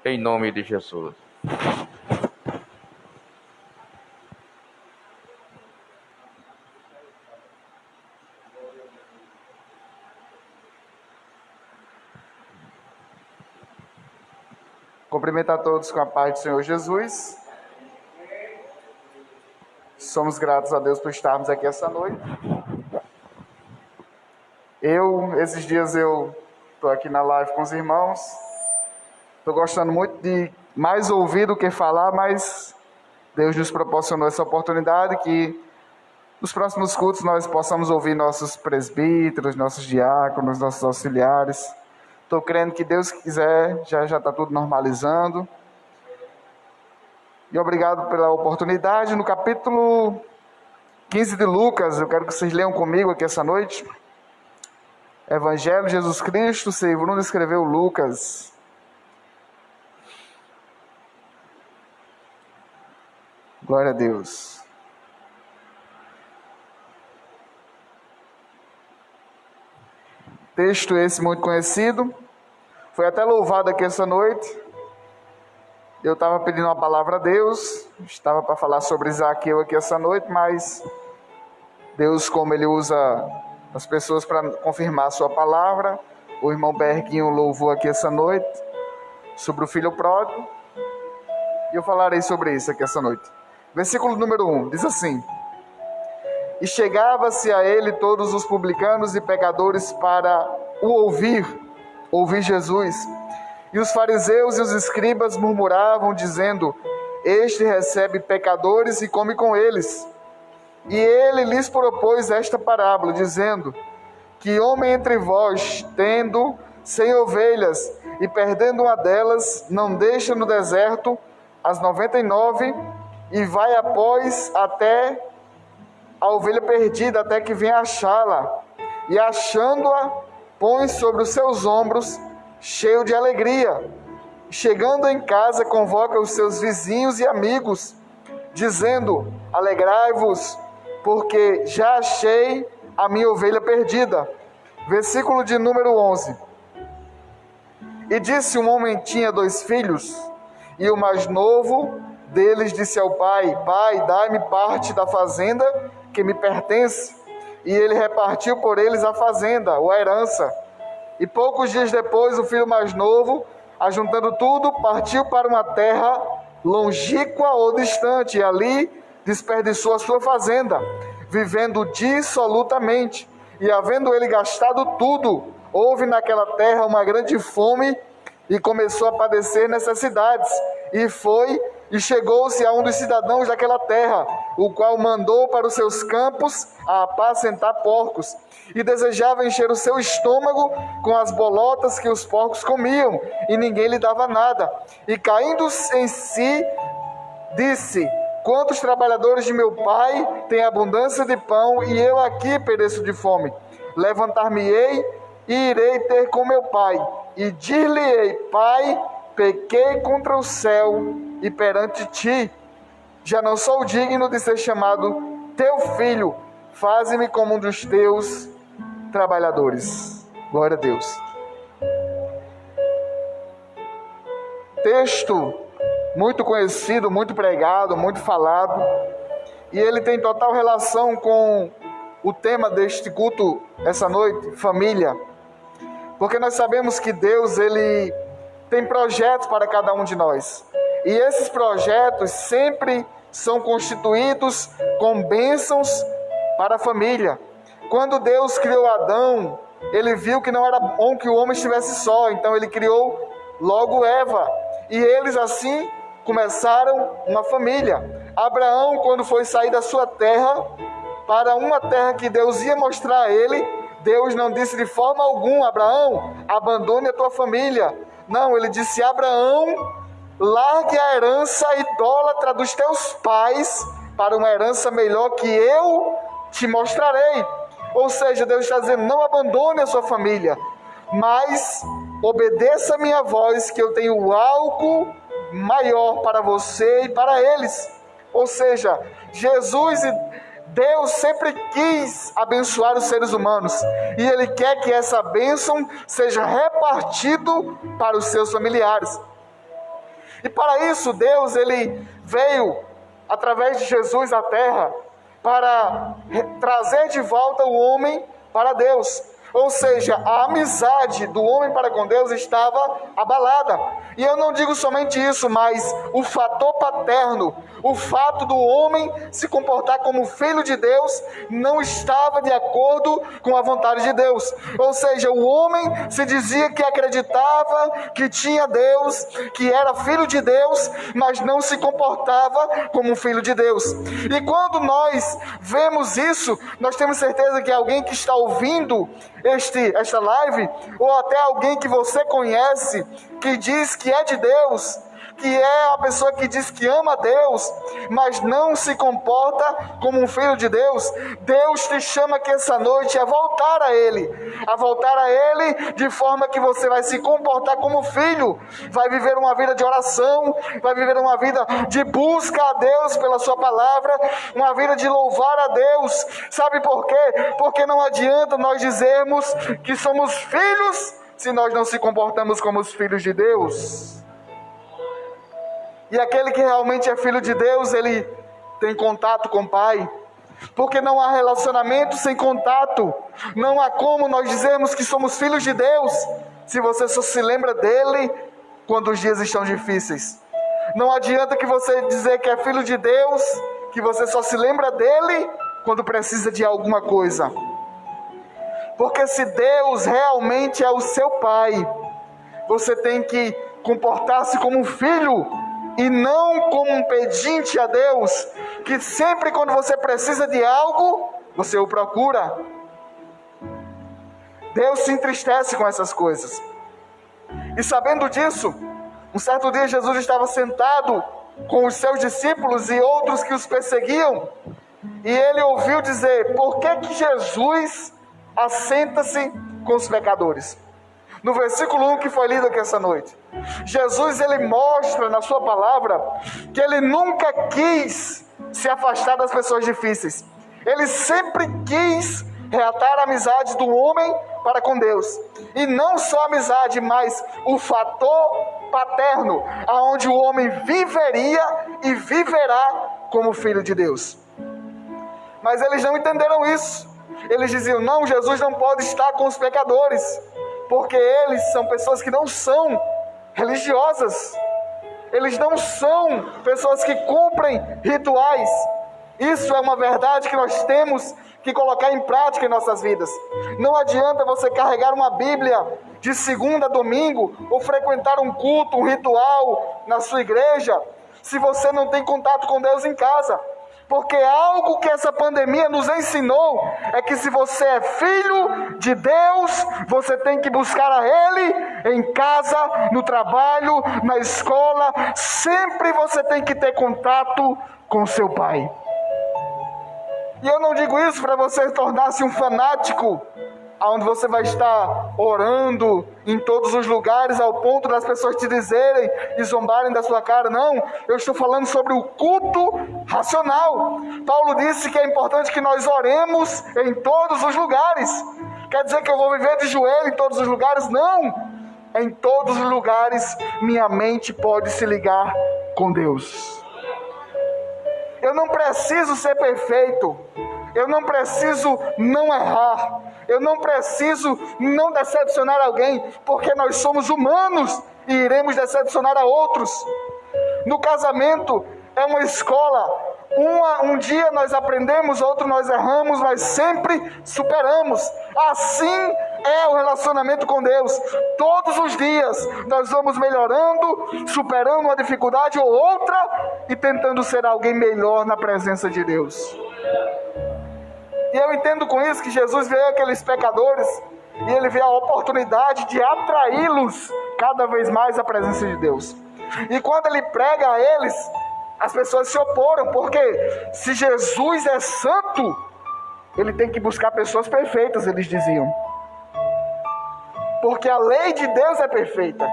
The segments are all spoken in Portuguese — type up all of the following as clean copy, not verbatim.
em nome de Jesus. Cumprimento a todos com a paz do Senhor Jesus. Somos gratos a Deus por estarmos aqui essa noite. Esses dias eu estou aqui na live com os irmãos. Estou gostando muito de mais ouvir do que falar, mas Deus nos proporcionou essa oportunidade que nos próximos cultos nós possamos ouvir nossos presbíteros, nossos diáconos, nossos auxiliares. Estou crendo que Deus quiser, já está tudo normalizando. E obrigado pela oportunidade. No capítulo 15 de Lucas, eu quero que vocês leiam comigo aqui essa noite. Evangelho de Jesus Cristo, segundo escreveu Lucas. Glória a Deus. Texto esse muito conhecido. Foi até louvado aqui essa noite. Eu estava pedindo uma palavra a Deus. Estava para falar sobre Zaqueu aqui essa noite, mas Deus, como Ele usa as pessoas para confirmar a sua palavra, o irmão Berguinho louvou aqui essa noite sobre o filho pródigo. E eu falarei sobre isso aqui essa noite. Versículo número 1, diz assim: E chegava-se a ele todos os publicanos e pecadores para o ouvir Jesus. E os fariseus e os escribas murmuravam, dizendo: Este recebe pecadores e come com eles. E ele lhes propôs esta parábola, dizendo: Que homem entre vós, tendo 100 ovelhas e perdendo uma delas, não deixa no deserto as 99 e vai após até a ovelha perdida, até que venha achá-la, e achando-a, põe sobre os seus ombros, cheio de alegria. Chegando em casa, convoca os seus vizinhos e amigos, dizendo: Alegrai-vos, porque já achei a minha ovelha perdida. Versículo de número 11. E disse: Um homem tinha 2 filhos, e o mais novo deles disse ao pai: Pai, dai-me parte da fazenda que me pertence. E ele repartiu por eles a fazenda, ou a herança. E poucos dias depois, o filho mais novo, ajuntando tudo, partiu para uma terra longínqua ou distante, e ali desperdiçou a sua fazenda, vivendo dissolutamente. E havendo ele gastado tudo, houve naquela terra uma grande fome, e começou a padecer necessidades. E chegou-se a um dos cidadãos daquela terra, o qual mandou para os seus campos a apacentar porcos, e desejava encher o seu estômago com as bolotas que os porcos comiam, e ninguém lhe dava nada. E caindo em si, disse: Quantos trabalhadores de meu pai têm abundância de pão, e eu aqui pereço de fome? Levantar-me-ei e irei ter com meu pai, e dir-lhe-ei: Pai, pequei contra o céu e perante ti, já não sou digno de ser chamado teu filho, faze-me como um dos teus trabalhadores. Glória a Deus. Texto muito conhecido, muito pregado, muito falado, e ele tem total relação com o tema deste culto essa noite, família. Porque nós sabemos que Deus, Ele tem projetos para cada um de nós. E esses projetos sempre são constituídos com bênçãos para a família. Quando Deus criou Adão, Ele viu que não era bom que o homem estivesse só. Então Ele criou logo Eva. E eles assim começaram uma família. Abraão, quando foi sair da sua terra para uma terra que Deus ia mostrar a ele, Deus não disse de forma alguma: Abraão, abandone a tua família. Não, ele disse: Abraão, largue a herança idólatra dos teus pais para uma herança melhor que eu te mostrarei. Ou seja, Deus está dizendo: não abandone a sua família, mas obedeça a minha voz, que eu tenho algo maior para você e para eles. Ou seja, Jesus e Deus sempre quis abençoar os seres humanos, e Ele quer que essa bênção seja repartida para os seus familiares. E para isso Deus ele veio através de Jesus à terra para trazer de volta o homem para Deus. Ou seja, a amizade do homem para com Deus estava abalada. E eu não digo somente isso, mas o fator paterno, o fato do homem se comportar como filho de Deus, não estava de acordo com a vontade de Deus. Ou seja, o homem se dizia que acreditava que tinha Deus, que era filho de Deus, mas não se comportava como um filho de Deus. E quando nós vemos isso, nós temos certeza que alguém que está ouvindo esta live, ou até alguém que você conhece, que diz que é de Deus, que é a pessoa que diz que ama a Deus, mas não se comporta como um filho de Deus, Deus te chama aqui essa noite a voltar a Ele de forma que você vai se comportar como filho, vai viver uma vida de oração, vai viver uma vida de busca a Deus pela sua palavra, uma vida de louvar a Deus. Sabe por quê? Porque não adianta nós dizermos que somos filhos se nós não se comportamos como os filhos de Deus. E aquele que realmente é filho de Deus, ele tem contato com o Pai. Porque não há relacionamento sem contato. Não há como nós dizermos que somos filhos de Deus se você só se lembra dele quando os dias estão difíceis. Não adianta que você dizer que é filho de Deus, que você só se lembra dele quando precisa de alguma coisa. Porque se Deus realmente é o seu Pai, você tem que comportar-se como um filho e não como um pedinte a Deus, que sempre quando você precisa de algo, você o procura. Deus se entristece com essas coisas. E sabendo disso, um certo dia Jesus estava sentado com os seus discípulos e outros que os perseguiam, e ele ouviu dizer: por que Jesus assenta-se com os pecadores? No versículo 1 que foi lido aqui essa noite, Jesus ele mostra na sua palavra que ele nunca quis se afastar das pessoas difíceis. Ele sempre quis reatar a amizade do homem para com Deus. E não só a amizade, mas o fator paterno, aonde o homem viveria e viverá como filho de Deus. Mas eles não entenderam isso. Eles diziam: não, Jesus não pode estar com os pecadores, porque eles são pessoas que não são religiosas. Eles não são pessoas que cumprem rituais. Isso é uma verdade que nós temos que colocar em prática em nossas vidas. Não adianta você carregar uma Bíblia de segunda a domingo, ou frequentar um culto, um ritual na sua igreja, se você não tem contato com Deus em casa. Porque algo que essa pandemia nos ensinou é que se você é filho de Deus, você tem que buscar a Ele em casa, no trabalho, na escola. Sempre você tem que ter contato com seu Pai. E eu não digo isso para você tornar-se um fanático, onde você vai estar orando em todos os lugares ao ponto das pessoas te dizerem e zombarem da sua cara. Não, eu estou falando sobre o culto racional. Paulo disse que é importante que nós oremos em todos os lugares. Quer dizer que eu vou viver de joelho em todos os lugares? Não! Em todos os lugares minha mente pode se ligar com Deus. Eu não preciso ser perfeito. Eu não preciso não errar. Eu não preciso não decepcionar alguém, porque nós somos humanos e iremos decepcionar a outros. No casamento é uma escola. Um dia nós aprendemos, outro nós erramos, mas sempre superamos. Assim é o relacionamento com Deus. Todos os dias nós vamos melhorando, superando uma dificuldade ou outra e tentando ser alguém melhor na presença de Deus. E eu entendo com isso que Jesus vê aqueles pecadores e ele vê a oportunidade de atraí-los cada vez mais à presença de Deus. E quando ele prega a eles, as pessoas se oporam, porque se Jesus é santo, ele tem que buscar pessoas perfeitas, eles diziam. Porque a lei de Deus é perfeita.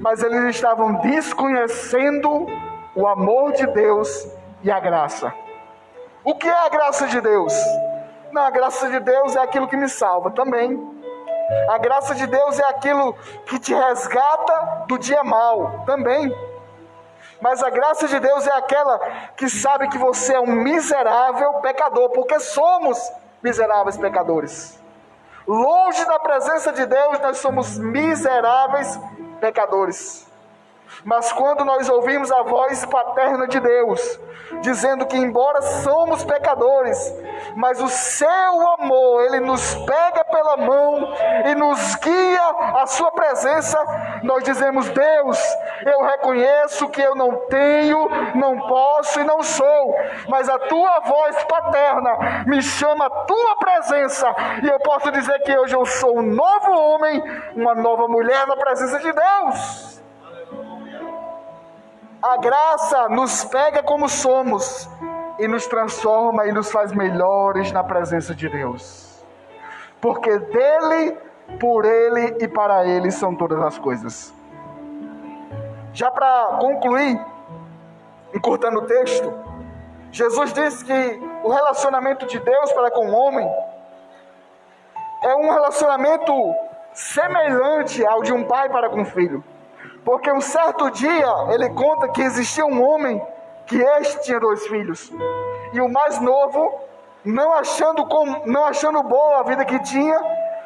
Mas eles estavam desconhecendo o amor de Deus e a graça. O que é a graça de Deus? Não, a graça de Deus é aquilo que me salva também. A graça de Deus é aquilo que te resgata do dia mau também. Mas a graça de Deus é aquela que sabe que você é um miserável pecador, porque somos miseráveis pecadores. Longe da presença de Deus, nós somos miseráveis pecadores. Mas quando nós ouvimos a voz paterna de Deus, dizendo que embora somos pecadores, mas o seu amor, Ele nos pega pela mão e nos guia à sua presença, nós dizemos: Deus, eu reconheço que eu não tenho, não posso e não sou, mas a tua voz paterna me chama à tua presença, e eu posso dizer que hoje eu sou um novo homem, uma nova mulher na presença de Deus. A graça nos pega como somos e nos transforma e nos faz melhores na presença de Deus. Porque dele, por ele e para ele são todas as coisas. Já para concluir, encurtando o texto, Jesus disse que o relacionamento de Deus para com o homem é um relacionamento semelhante ao de um pai para com o filho. Porque um certo dia, ele conta que existia um homem que este tinha 2 filhos. E o mais novo, não achando boa a vida que tinha,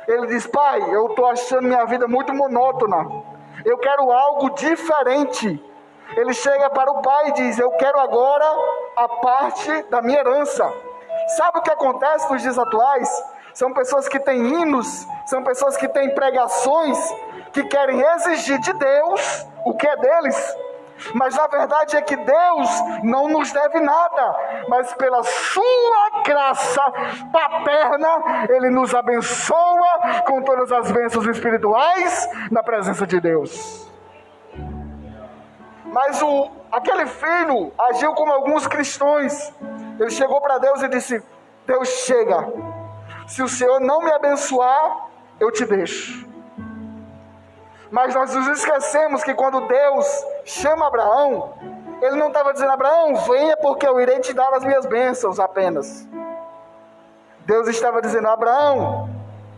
ele diz: pai, eu estou achando minha vida muito monótona. Eu quero algo diferente. Ele chega para o pai e diz: eu quero agora a parte da minha herança. Sabe o que acontece nos dias atuais? São pessoas que têm hinos, são pessoas que têm pregações, que querem exigir de Deus o que é deles. Mas a verdade é que Deus não nos deve nada, mas pela sua graça paterna, Ele nos abençoa com todas as bênçãos espirituais na presença de Deus. Mas aquele filho agiu como alguns cristãos. Ele chegou para Deus e disse: Deus, chega, se o Senhor não me abençoar, eu te deixo. Mas nós nos esquecemos que quando Deus chama Abraão, Ele não estava dizendo: Abraão, venha porque eu irei te dar as minhas bênçãos apenas. Deus estava dizendo: Abraão,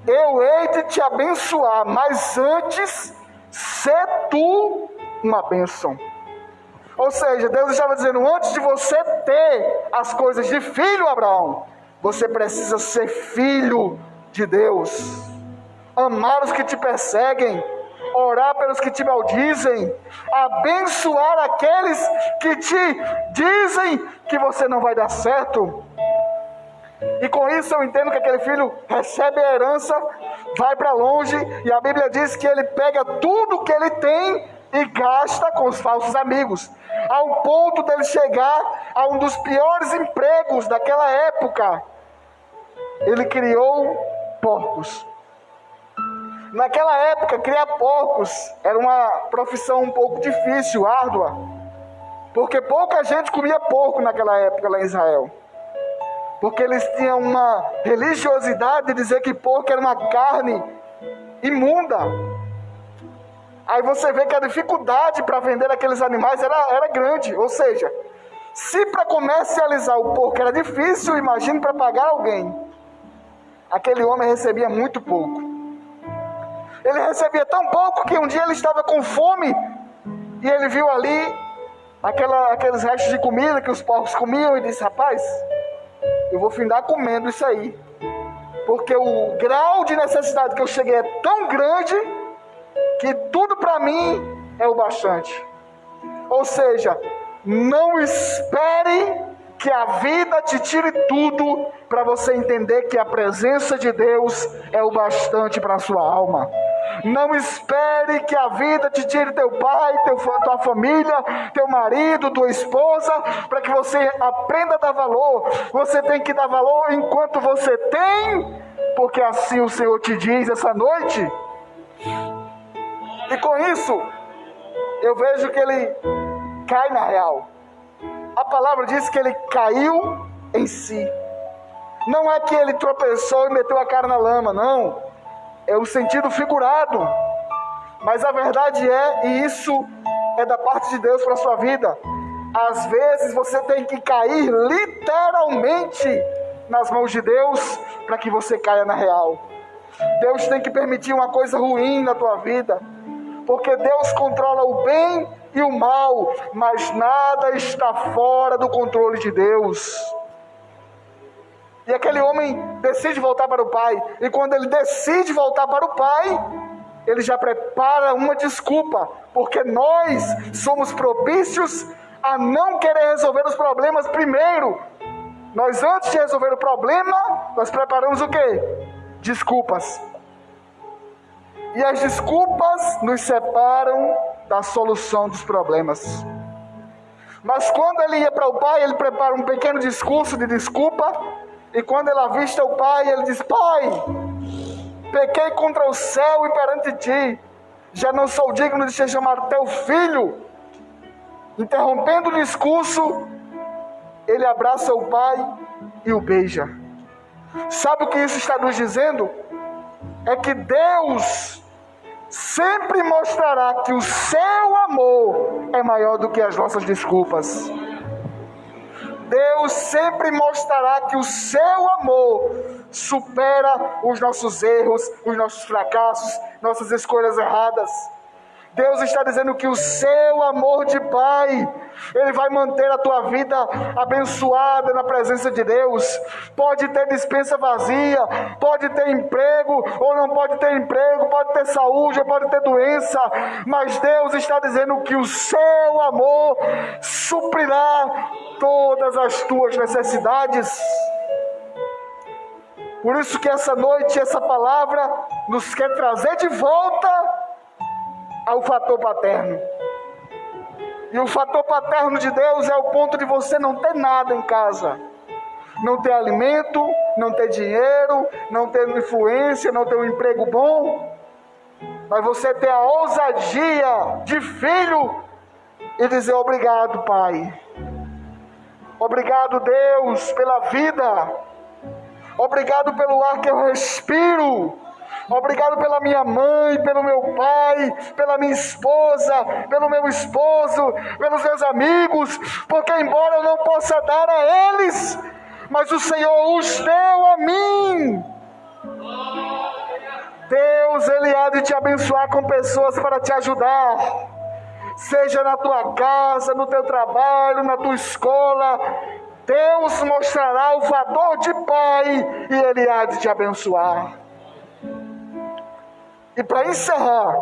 eu hei de te abençoar, mas antes, sê tu uma bênção. Ou seja, Deus estava dizendo: antes de você ter as coisas de filho, Abraão, você precisa ser filho de Deus. Amar os que te perseguem, orar pelos que te maldizem, abençoar aqueles que te dizem que você não vai dar certo. E com isso eu entendo que aquele filho recebe a herança, vai para longe, e a Bíblia diz que ele pega tudo que ele tem e gasta com os falsos amigos, ao ponto dele chegar a um dos piores empregos daquela época. Ele criou porcos. Naquela época, criar porcos era uma profissão um pouco difícil, árdua, porque pouca gente comia porco naquela época lá em Israel, porque eles tinham uma religiosidade de dizer que porco era uma carne imunda. Aí você vê que a dificuldade para vender aqueles animais era grande. Ou seja, se para comercializar o porco era difícil, imagine para pagar alguém. Aquele homem recebia muito pouco. Ele recebia tão pouco que um dia ele estava com fome e ele viu ali aqueles restos de comida que os porcos comiam e disse: rapaz, eu vou findar comendo isso aí, porque o grau de necessidade que eu cheguei é tão grande que tudo para mim é o bastante. Ou seja, não espere que a vida te tire tudo para você entender que a presença de Deus é o bastante para a sua alma. Não espere que a vida te tire teu pai, tua família, teu marido, tua esposa, para que você aprenda a dar valor. Você tem que dar valor enquanto você tem, porque assim o Senhor te diz essa noite. E com isso, eu vejo que ele cai na real. A palavra diz que ele caiu em si. Não é que ele tropeçou e meteu a cara na lama, não. É o sentido figurado. Mas a verdade é, e isso é da parte de Deus para a sua vida, às vezes você tem que cair literalmente nas mãos de Deus para que você caia na real. Deus tem que permitir uma coisa ruim na tua vida, porque Deus controla o bem e o mal, mas nada está fora do controle de Deus. E aquele homem decide voltar para o pai, e quando ele decide voltar para o pai, ele já prepara uma desculpa, porque nós somos propícios a não querer resolver os problemas primeiro. Nós, antes de resolver o problema, nós preparamos o quê? Desculpas. E as desculpas nos separam da solução dos problemas. Mas quando ele ia para o pai, ele prepara um pequeno discurso de desculpa, e quando ele avista o pai, ele diz: pai, pequei contra o céu e perante ti, já não sou digno de ser chamado teu filho. Interrompendo o discurso, ele abraça o pai e o beija. Sabe o que isso está nos dizendo? É que Deus sempre mostrará que o seu amor é maior do que as nossas desculpas. Deus sempre mostrará que o seu amor supera os nossos erros, os nossos fracassos, nossas escolhas erradas. Deus está dizendo que o seu amor de pai, ele vai manter a tua vida abençoada na presença de Deus. Pode ter despensa vazia, pode ter emprego ou não pode ter emprego, pode ter saúde ou pode ter doença, mas Deus está dizendo que o seu amor suprirá todas as tuas necessidades. Por isso que essa noite, essa palavra nos quer trazer de volta ao fator paterno. E o fator paterno de Deus é o ponto de você não ter nada em casa, não ter alimento, não ter dinheiro, não ter influência, não ter um emprego bom, mas você ter a ousadia de filho e dizer: obrigado, pai, obrigado, Deus, pela vida, obrigado pelo ar que eu respiro, obrigado pela minha mãe, pelo meu pai, pela minha esposa, pelo meu esposo, pelos meus amigos, porque embora eu não possa dar a eles, mas o Senhor os deu a mim. Deus, Ele há de te abençoar com pessoas para te ajudar, seja na tua casa, no teu trabalho, na tua escola. Deus mostrará o fator de pai e Ele há de te abençoar. E para encerrar,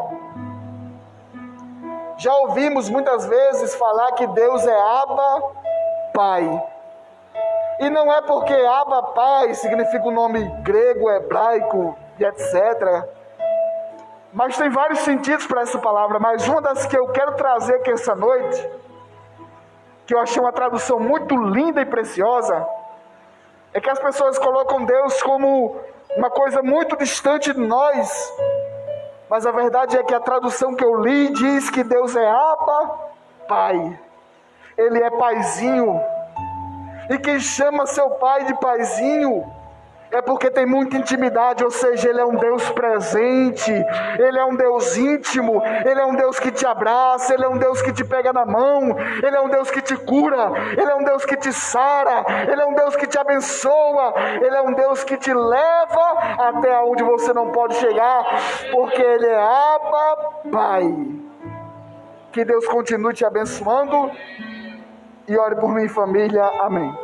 já ouvimos muitas vezes falar que Deus é Abba, Pai. E não é porque Abba, Pai, significa o nome grego, hebraico e etc. Mas tem vários sentidos para essa palavra. Mas uma das que eu quero trazer aqui essa noite, que eu achei uma tradução muito linda e preciosa, é que as pessoas colocam Deus como uma coisa muito distante de nós. Mas a verdade é que a tradução que eu li diz que Deus é Abba, Pai. Ele é paizinho. E quem chama seu pai de paizinho é porque tem muita intimidade, ou seja, Ele é um Deus presente, Ele é um Deus íntimo, Ele é um Deus que te abraça, Ele é um Deus que te pega na mão, Ele é um Deus que te cura, Ele é um Deus que te sara, Ele é um Deus que te abençoa, Ele é um Deus que te leva até onde você não pode chegar, porque Ele é Abba, Pai. Que Deus continue te abençoando e ore por mim, família. Amém.